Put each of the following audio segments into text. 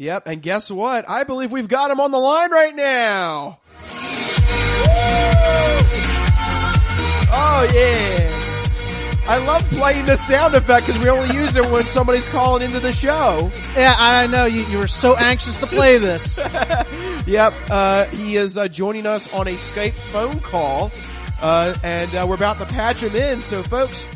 Yep, and guess what? I believe we've got him on the line right now. Oh, yeah. I love playing the sound effect because we only use it when somebody's calling into the show. Yeah, I know. You were so anxious to play this. Yep, he is joining us on a Skype phone call, and we're about to patch him in. So, folks,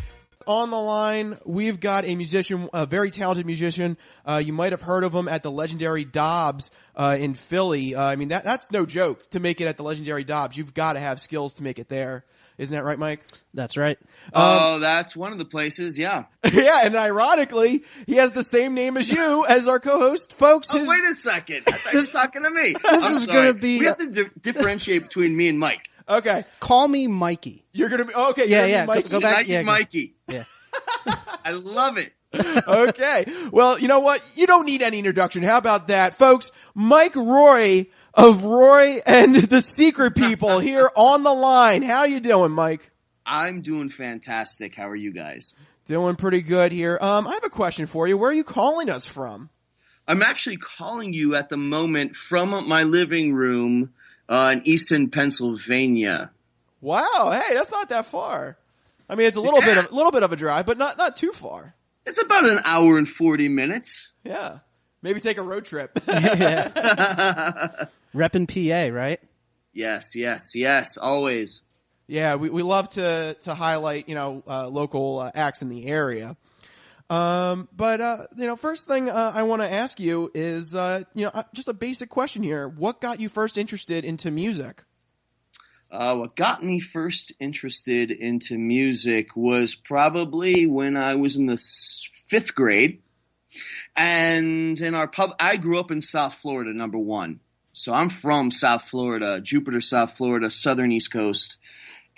on the line, we've got a musician, a very talented musician. You might have heard of him at the legendary Dobbs in Philly. I mean, that's no joke. To make it at the legendary Dobbs, you've got to have skills to make it there. Isn't that right, Mike? That's right. That's one of the places, yeah. Yeah, and ironically, he has the same name as you as our co-host, folks. Wait a second. I thought you were talking to me. This is going to be... We have to differentiate between me and Mike. Okay. Call me Mikey. You're going to be... Okay. Yeah. Mikey. Go back. Yeah, Mikey. Yeah. I love it. Okay. Well, you know what? You don't need any introduction. How about that, folks? Mike Roi of Roi and the Secret People here on the line. How you doing, Mike? I'm doing fantastic. How are you guys? Doing pretty good here. I have a question for you. Where are you calling us from? I'm actually calling you at the moment from my living room in Easton, Pennsylvania. Wow. Hey, that's not that far. I mean, it's a little bit of a drive, but not too far. It's about an hour and 40 minutes. Yeah. Maybe take a road trip. Yeah. Reppin' PA, right? Yes, always. Yeah, we love to highlight, local acts in the area. But first thing I want to ask you is, just a basic question here. What got you first interested into music? What got me first interested into music was probably when I was in the 5th grade. And in our I grew up in South Florida, number one. So I'm from South Florida, Jupiter, South Florida, southern East Coast.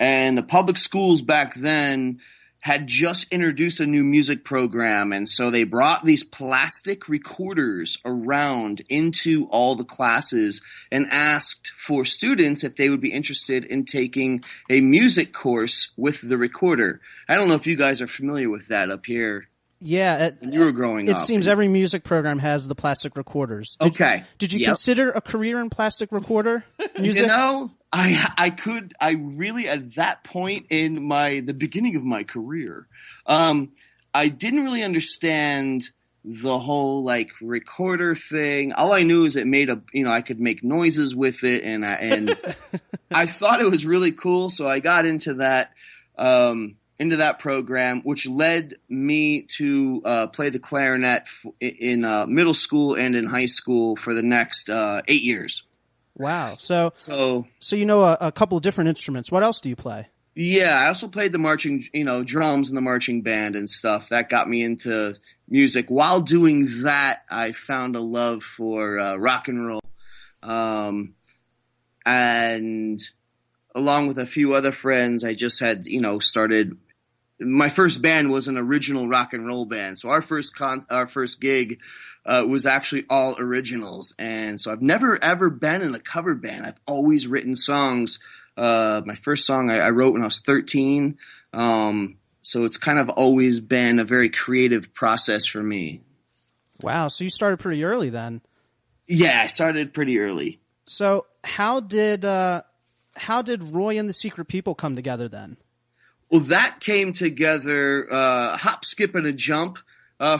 And the public schools back then had just introduced a new music program. And so they brought these plastic recorders around into all the classes and asked for students if they would be interested in taking a music course with the recorder. I don't know if you guys are familiar with that up here. Yeah. When you were growing up. It seems every music program has the plastic recorders. Did you consider a career in plastic recorder music? I really at that point in the beginning of my career, I didn't really understand the whole recorder thing. All I knew is it made I could make noises with it, and I thought it was really cool. So I got into that program, which led me to play the clarinet in middle school and in high school for the next 8 years. Wow. So you know a couple of different instruments. What else do you play? Yeah, I also played the marching, drums in the marching band and stuff. That got me into music. While doing that, I found a love for rock and roll. And along with a few other friends, I just had, started. My first band was an original rock and roll band. So our first gig was actually all originals. And so I've never ever been in a cover band. I've always written songs. My first song I wrote when I was 13. So it's kind of always been a very creative process for me. Wow. So you started pretty early then. Yeah, I started pretty early. So how did Roi and the Secret People come together then? Well, that came together, hop, skip, and a jump,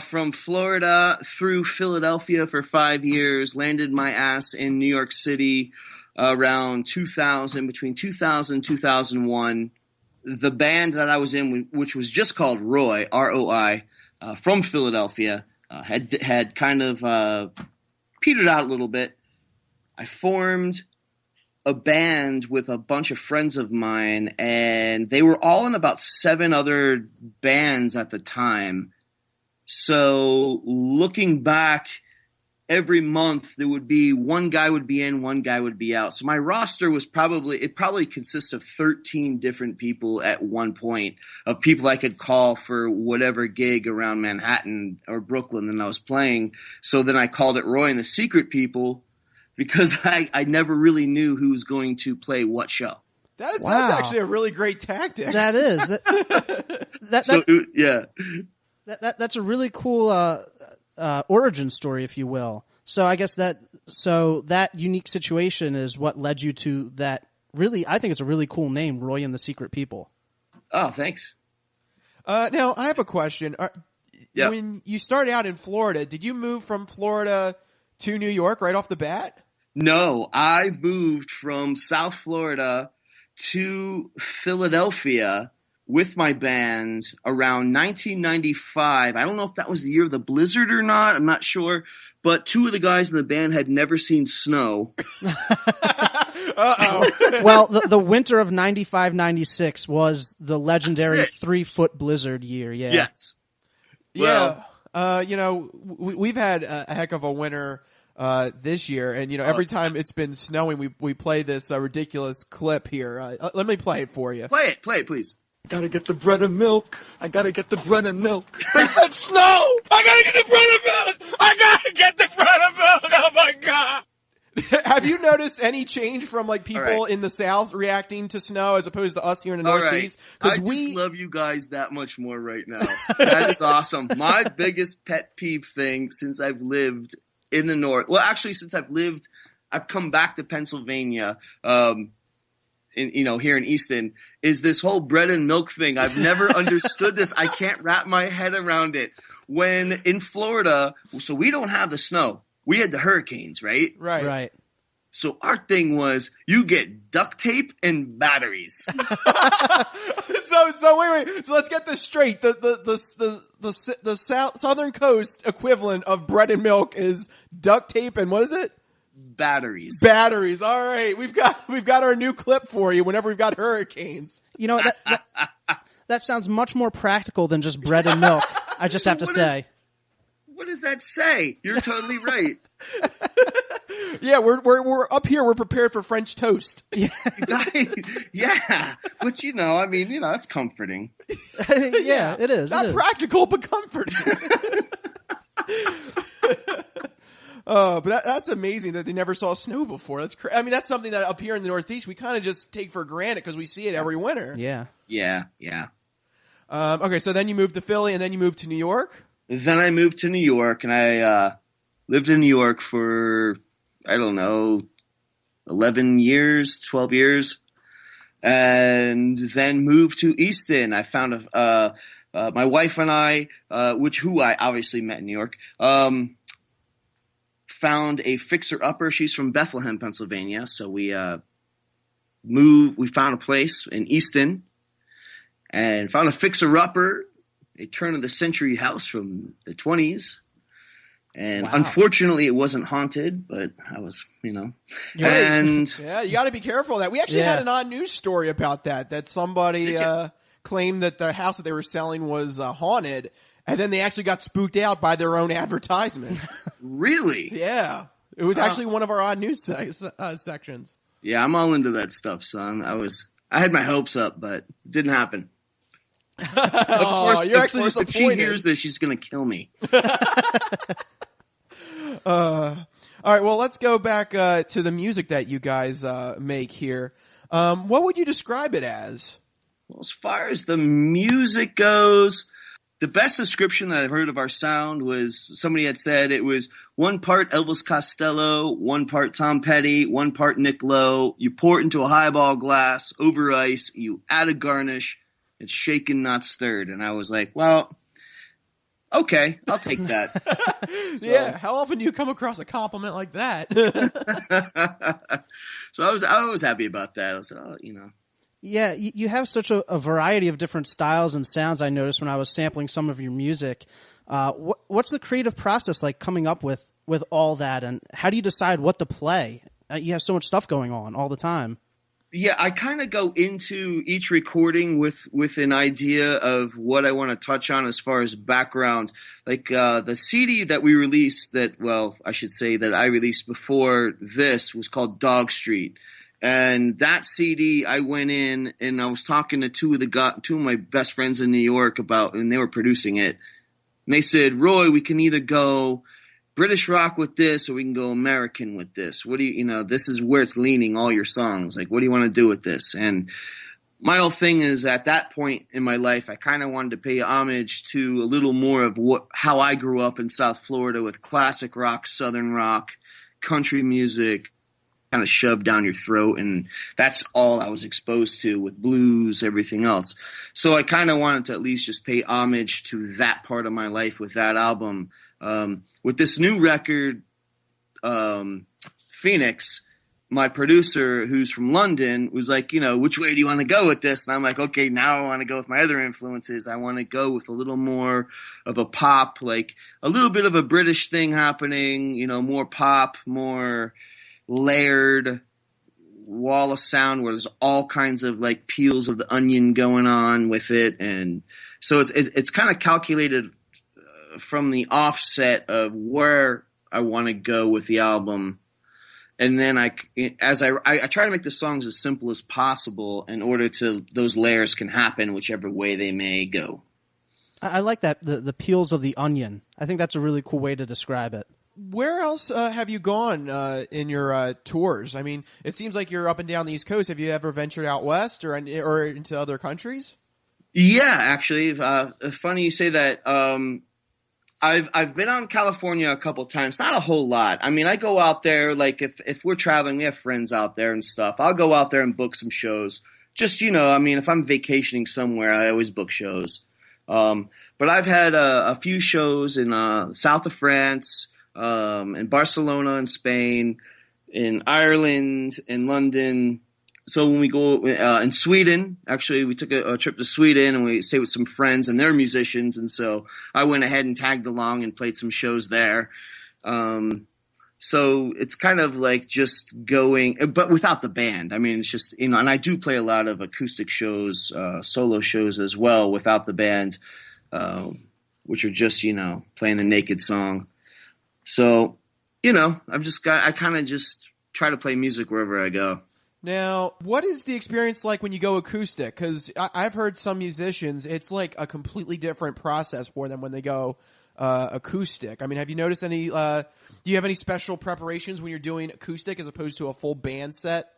from Florida through Philadelphia for 5 years, landed my ass in New York City around 2000, between 2000 and 2001. The band that I was in, which was just called Roi, R-O-I, from Philadelphia, had kind of petered out a little bit. I formed a band with a bunch of friends of mine, and they were all in about 7 other bands at the time. So looking back, every month there would be one guy would be in, one guy would be out. So my roster was probably consists of 13 different people at one point, of people I could call for whatever gig around Manhattan or Brooklyn that I was playing. So then I called it Roi and the Secret People, because I never really knew who was going to play what show. That's actually a really great tactic. That is. That's a really cool origin story, if you will. So I guess that unique situation is what led you to that. Really, I think it's a really cool name, Roi and the Secret People. Oh, thanks. Now I have a question. When you started out in Florida, did you move from Florida to New York right off the bat? No, I moved from South Florida to Philadelphia with my band around 1995. I don't know if that was the year of the blizzard or not. I'm not sure. But two of the guys in the band had never seen snow. Uh-oh. Well, the winter of 95-96 was the legendary 3-foot blizzard year. Yeah. Yes. Yeah. We've had a heck of a winter this year, and every time it's been snowing, we play this ridiculous clip here. Let me play it for you. Play it, please. Gotta get the bread and milk. I gotta get the bread and milk. They said snow! I gotta get the bread and milk! I gotta get the bread and milk! Oh my god! Have you noticed any change from people in the South reacting to snow as opposed to us here in the Northeast? I just love you guys that much more right now. That is awesome. My biggest pet peeve thing since I've lived in the North, well, actually, since I've come back to Pennsylvania, here in Easton, is this whole bread and milk thing. I've never understood this. I can't wrap my head around it. When in Florida, so we don't have the snow. We had the hurricanes, right? Right. So our thing was you get duct tape and batteries. So wait. So let's get this straight. The southern coast equivalent of bread and milk is duct tape and what is it? Batteries. All right. We've got our new clip for you whenever we've got hurricanes. That sounds much more practical than just bread and milk. I just have to say. What does that say? You're totally right. Yeah, we're up here. We're prepared for French toast. Yeah, but that's comforting. Yeah, it is. Not practical, but comforting. But that's amazing that they never saw snow before. That's that's something that up here in the Northeast we kind of just take for granted because we see it every winter. Yeah. Okay, so then you moved to Philly, and then you moved to New York. Then I moved to New York, and I lived in New York for, 11 years, 12 years, and then moved to Easton. I found my wife and I, who I obviously met in New York, found a fixer-upper. She's from Bethlehem, Pennsylvania, so we found a place in Easton and found a fixer-upper, a turn-of-the-century house from the 20s. And unfortunately, it wasn't haunted, but I was, and yeah, you got to be careful of that. We actually had an odd news story about that somebody claimed that the house that they were selling was haunted, and then they actually got spooked out by their own advertisement. Really? Yeah, it was actually one of our odd news sections. Yeah, I'm all into that stuff, son. I had my hopes up, but it didn't happen. You're actually disappointed. If she hears this, she's going to kill me. All right, well, let's go back to the music that you guys make here. What would you describe it as? Well, as far as the music goes, the best description that I've heard of our sound was somebody had said it was 1 part Elvis Costello, 1 part Tom Petty, 1 part Nick Lowe. You pour it into a highball glass over ice. You add a garnish. It's shaken, not stirred. And I was like, well, okay, I'll take that. Yeah, how often do you come across a compliment like that? So I was happy about that. I was like, Yeah, you have such a variety of different styles and sounds, I noticed when I was sampling some of your music. What's the creative process like coming up with all that, and how do you decide what to play? You have so much stuff going on all the time. Yeah, I kind of go into each recording with an idea of what I want to touch on as far as background. Like the CD that we released that I released before this was called Dog Street. And that CD, I went in and I was talking to two of my best friends in New York and they were producing it. And they said, Roi, we can either go British rock with this, or we can go American with this. What do this is where it's leaning all your songs. Like, what do you want to do with this? And my whole thing is at that point in my life, I kind of wanted to pay homage to a little more of how I grew up in South Florida with classic rock, southern rock, country music, kind of shoved down your throat. And that's all I was exposed to with blues, everything else. So I kind of wanted to at least just pay homage to that part of my life with that album. With this new record, Phoenix, my producer, who's from London, was like, which way do you want to go with this? And I'm like, okay, now I want to go with my other influences. I want to go with a little more of a pop, like a little bit of a British thing happening, more pop, more layered wall of sound where there's all kinds of like peels of the onion going on with it. And so it's kind of calculated from the offset of where I want to go with the album. And then I try to make the songs as simple as possible in order to those layers can happen whichever way they may go. I like that, the peels of the onion. I think that's a really cool way to describe it. Where else have you gone in your tours? I mean, it seems like you're up and down the East Coast. Have you ever ventured out west or into other countries? Yeah, actually, funny you say that. I've been out in California a couple times, not a whole lot. I mean, I go out there, like if we're traveling, we have friends out there and stuff. I'll go out there and book some shows. Just, if I'm vacationing somewhere, I always book shows. But I've had a few shows in south of France, in Barcelona in Spain, in Ireland, in London. So when we go in Sweden, actually, we took a trip to Sweden and we stayed with some friends and they're musicians. And so I went ahead and tagged along and played some shows there. So it's kind of like just going, but without the band. I mean, it's just, and I do play a lot of acoustic shows, solo shows as well without the band, which are just, playing the naked song. So, I kind of just try to play music wherever I go. Now, what is the experience like when you go acoustic? Because I've heard some musicians, it's like a completely different process for them when they go acoustic. I mean, have you noticed any, do you have any special preparations when you're doing acoustic as opposed to a full band set?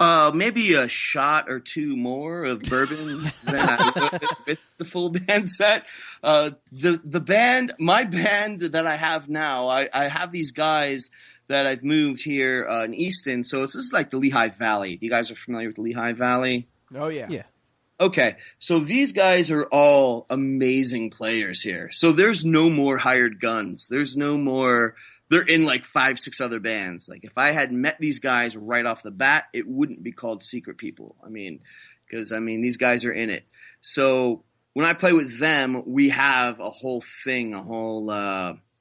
Maybe a shot or two more of bourbon than I would with the full band set. The band, my band that I have now, I have these guys that I've moved here in Easton. So this is like the Lehigh Valley. You guys are familiar with the Lehigh Valley? Oh, yeah. Yeah. Okay. So these guys are all amazing players here. So there's no more hired guns. There's no more, they're in like 5-6 other bands. Like if I had met these guys right off the bat, it wouldn't be called Secret People. Because these guys are in it. So when I play with them, we have a whole thing,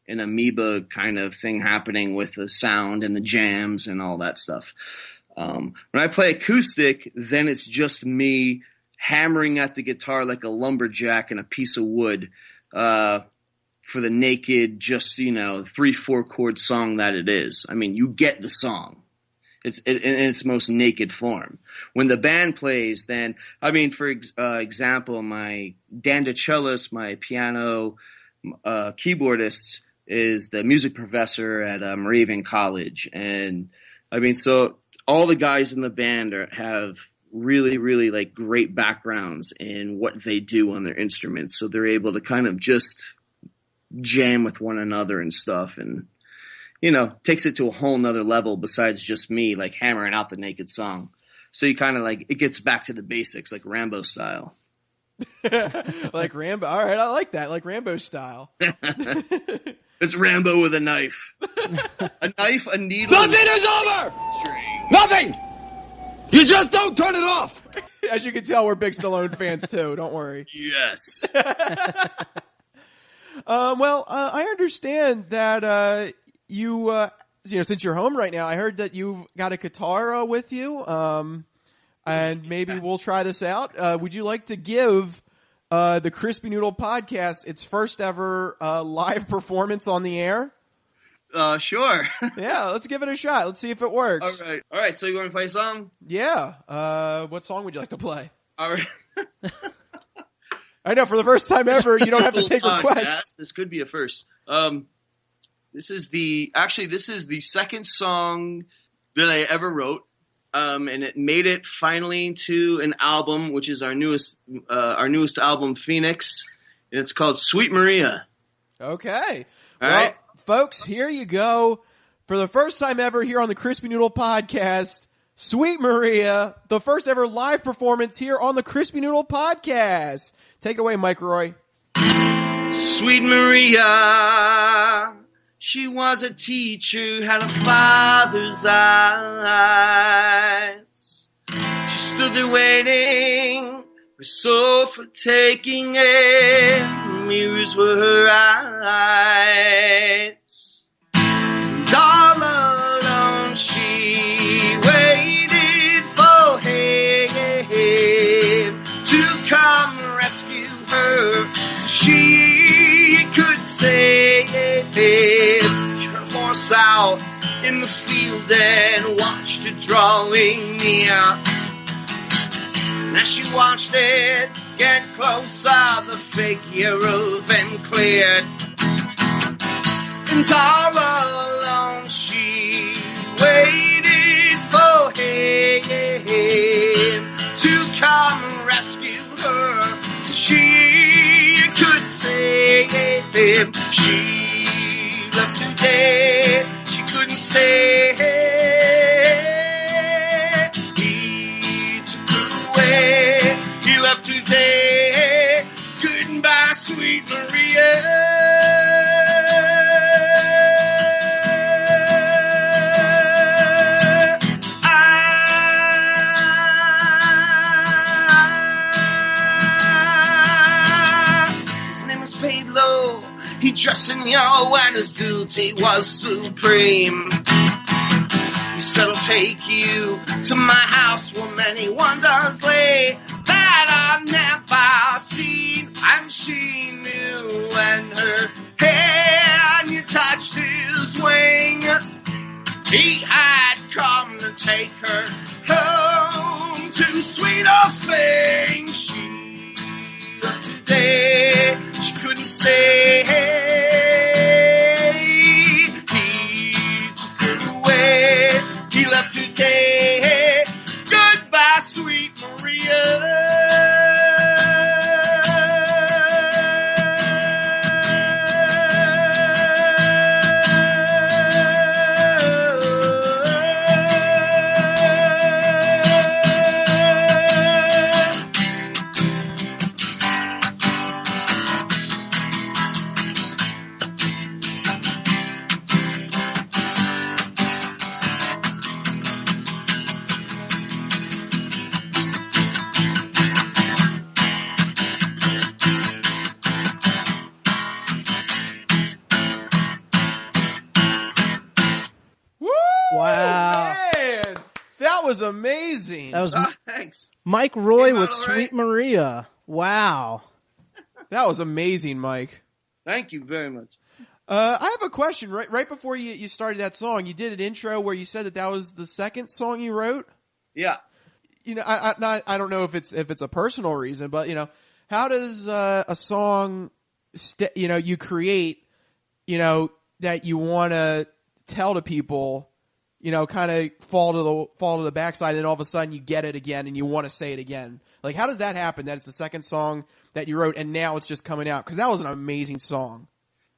an amoeba kind of thing happening with the sound and the jams and all that stuff. When I play acoustic, then it's just me hammering at the guitar like a lumberjack in a piece of wood, for the naked, just, 3-4 chord song that it is. I mean, you get the song. It's in its most naked form. When the band plays, then, for example, my dandicellist, my piano keyboardist, is the music professor at Moravian College. And so all the guys in the band have really, really like great backgrounds in what they do on their instruments. So they're able to kind of just jam with one another and stuff. And, takes it to a whole nother level besides just me like hammering out the naked song. So you kind of like, it gets back to the basics, like Rambo style. Like Rambo. All right. I like that. Like Rambo style. It's Rambo with a knife. A knife, a needle. Nothing is over! String. Nothing! You just don't turn it off! As you can tell, we're big Stallone fans too. Don't worry. Yes. I understand that you, since you're home right now, I heard that you've got a guitar with you, and maybe we'll try this out. Would you like to give the Crispy Noodle Podcast its first ever live performance on the air? Sure. Yeah, let's give it a shot. Let's see if it works. All right. So you want to play a song? Yeah. What song would you like to play? All right. I know, for the first time ever, you don't have to take requests. This could be a first. This is the second song that I ever wrote. and it made it finally to an album, which is our newest album, Phoenix. And it's called Sweet Maria. Okay. All Well, right. folks, here you go. For the first time ever here on the Crispy Noodle Podcast, Sweet Maria, the first ever live performance here on the Crispy Noodle Podcast. Take it away, Mike Roi. Sweet Maria, she was a teacher, had a father's eyes. She stood there waiting, her sofa taking air, mirrors were her eyes. And all alone she waited for him to come rescue her. She could save him. She her horse out in the field and watched it drawing near. And as she watched it get closer, the figure of him cleared. And all alone she waited for him to come rescue her. So she could save him. She left today, she couldn't stay. He took her away, he left today. Goodbye, sweet Maria. He dressed in yellow and his duty was supreme. He said, I'll take you to my house where many wonders lay that I've never seen. And she knew when her hand you touched his wing, he had come to take her home to sweeter things. She left today, she couldn't stay. He took her away, he left today. Goodbye, sweet Maria. Wow. Man, that was amazing. That was Thanks. Mike Roi Came out with all Sweet right. Maria. Wow. That was amazing, Mike. Thank you very much. I have a question. Right before you started that song, you did an intro where you said that was the second song you wrote. Yeah. You know, I don't know if it's a personal reason, but you know, how does a song, you create, that you want to tell to people, kind of fall to the backside, and then all of a sudden you get it again and you want to say it again. Like, how does that happen? That it's the second song that you wrote and now it's just coming out? Because that was an amazing song.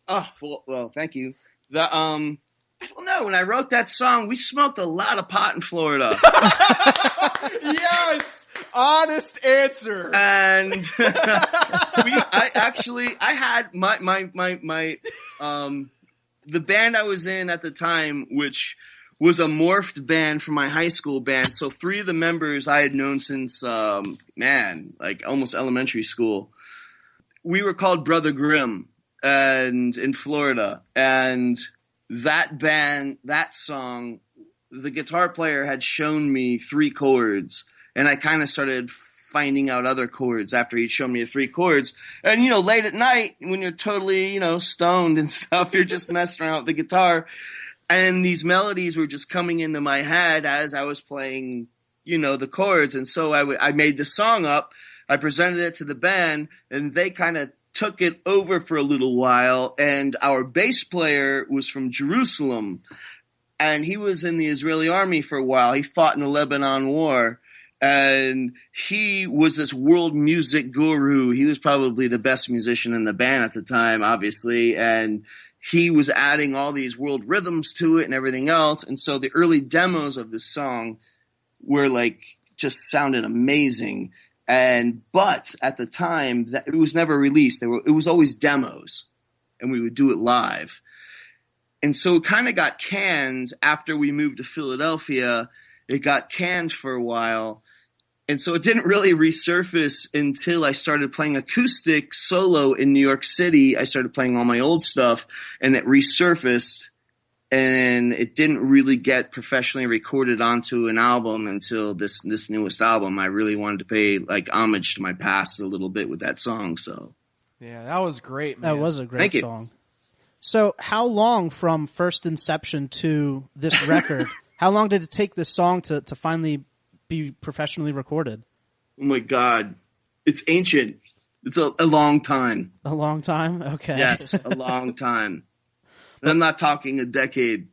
Oh, well, thank you. I don't know. When I wrote that song, we smoked a lot of pot in Florida. Yes! Honest answer. And I had the band I was in at the time, which was a morphed band from my high school band. So 3 of the members I had known since, like almost elementary school. We were called Brother Grimm, and in Florida. And that band, that song, the guitar player had shown me 3 chords, and I kind of started finding out other chords after he'd shown me the 3 chords. And, late at night when you're totally, stoned and stuff, you're just messing around with the guitar. And these melodies were just coming into my head as I was playing, the chords. And so I made the song up. I presented it to the band, and they kind of took it over for a little while. And our bass player was from Jerusalem. and he was in the Israeli army for a while. He fought in the Lebanon War, and he was this world music guru. He was probably the best musician in the band at the time, obviously, and he was adding all these world rhythms to it and everything else. And so the early demos of this song were like just sounded amazing. But at the time, it was never released. It was always demos, and we would do it live. And so it kind of got canned after we moved to Philadelphia. It got canned for a while. And so it didn't really resurface until I started playing acoustic solo in New York City. I started playing all my old stuff, and it resurfaced, and it didn't really get professionally recorded onto an album until this newest album. I really wanted to pay like homage to my past a little bit with that song. So yeah, that was great, man. That was a great song. So how long from first inception to this record, how long did it take this song to finally be professionally recorded? Oh my God. It's ancient. It's a long time. A long time? Okay. Yes, a long time. And I'm not talking a decade.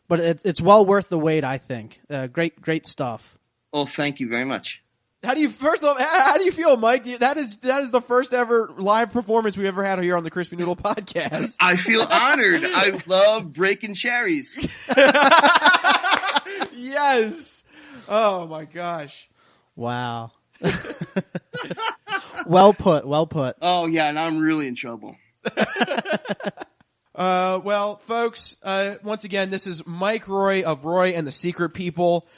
But it's well worth the wait, I think. Great stuff. Oh, thank you very much. How do you feel, Mike? That is the first ever live performance we ever had here on the Crispy Noodle Podcast. I feel honored. I love breaking cherries. Yes. Oh my gosh. Wow. Well put. Oh yeah, now I'm really in trouble. Well, folks, once again, this is Mike Roi of Roi and the Secret People.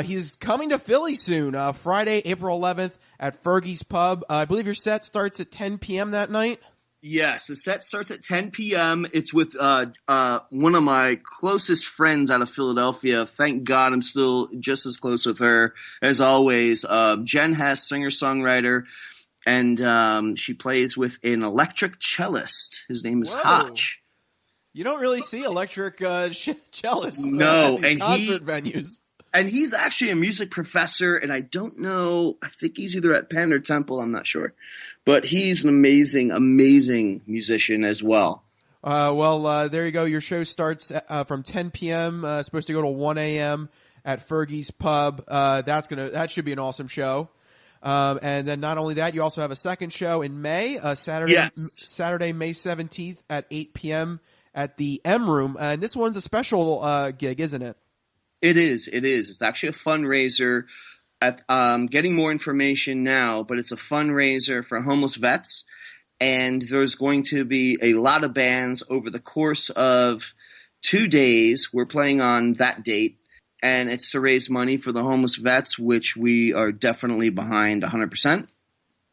He's coming to Philly soon, Friday, April 11th at Fergie's Pub. I believe your set starts at 10 p.m. that night. Yes, the set starts at 10 p.m. It's with one of my closest friends out of Philadelphia. Thank God I'm still just as close with her as always. Jen Hess, singer-songwriter, and she plays with an electric cellist. His name is Hotch. You don't really see electric cellists no, at these and concert venues. And he's actually a music professor, and I don't know, I think he's either at Penn or Temple, I'm not sure. But he's an amazing, amazing musician as well. There you go. Your show starts from 10 p.m., supposed to go to 1 a.m. at Fergie's Pub. That should be an awesome show. And then not only that, you also have a second show in May, Saturday, May 17th at 8 p.m. at the M Room. And this one's a special gig, isn't it? It is. It's actually a fundraiser. Getting more information now, but it's a fundraiser for homeless vets. And there's going to be a lot of bands over the course of 2 days. We're playing on that date. And it's to raise money for the homeless vets, which we are definitely behind 100%.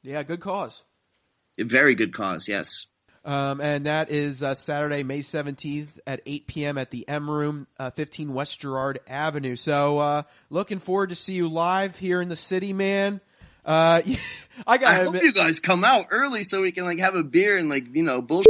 Yeah, good cause. A very good cause, yes. And that is Saturday, May 17th at 8 p.m. at the M Room, 15 West Girard Avenue. So looking forward to see you live here in the city, man. I hope you guys come out early so we can have a beer and bullshit.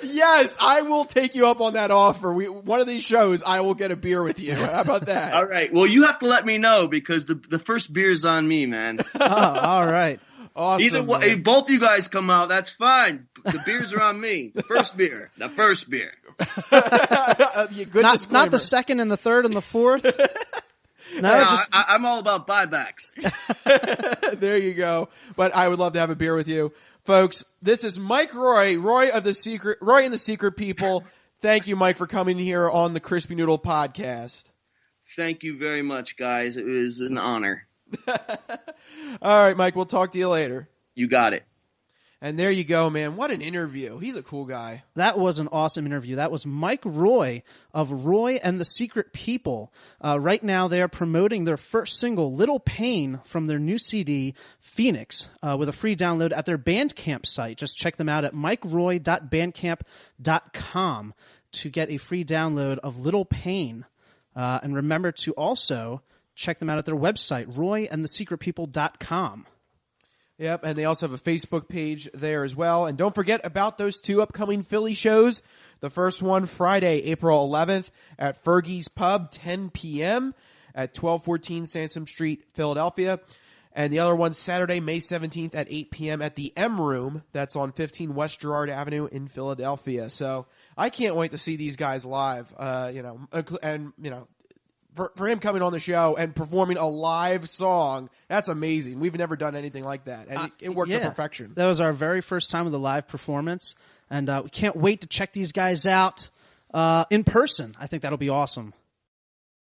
Yes, I will take you up on that offer. One of these shows, I will get a beer with you. How about that? All right. Well, you have to let me know because the first beer's on me, man. Oh, all right. Awesome. If both you guys come out, that's fine. The beers are on me. The first beer. Good not the second and the third and the fourth. No, I'm all about buybacks. There you go. But I would love to have a beer with you. Folks, this is Mike Roi, Roi and the Secret People. Thank you, Mike, for coming here on the Crispy Noodle Podcast. Thank you very much, guys. It was an honor. All right, Mike, we'll talk to you later. You got it. And there you go, man. What an interview. He's a cool guy. That was an awesome interview. That was Mike Roi of Roi and the Secret People. Right now, they are promoting their first single, Little Pain, from their new CD, Phoenix, with a free download at their Bandcamp site. Just check them out at mikeroi.bandcamp.com to get a free download of Little Pain. And remember to also check them out at their website, royandthesecretpeople.com. Yep, and they also have a Facebook page there as well. And don't forget about those 2 upcoming Philly shows. The first one, Friday, April 11th at Fergie's Pub, 10 p.m. at 1214 Sansom Street, Philadelphia. And the other one's Saturday, May 17th at 8 p.m. at the M Room. That's on 15 West Girard Avenue in Philadelphia. So I can't wait to see these guys live. For him coming on the show and performing a live song, that's amazing. We've never done anything like that, and it worked to perfection. That was our very first time with a live performance, and we can't wait to check these guys out in person. I think that'll be awesome.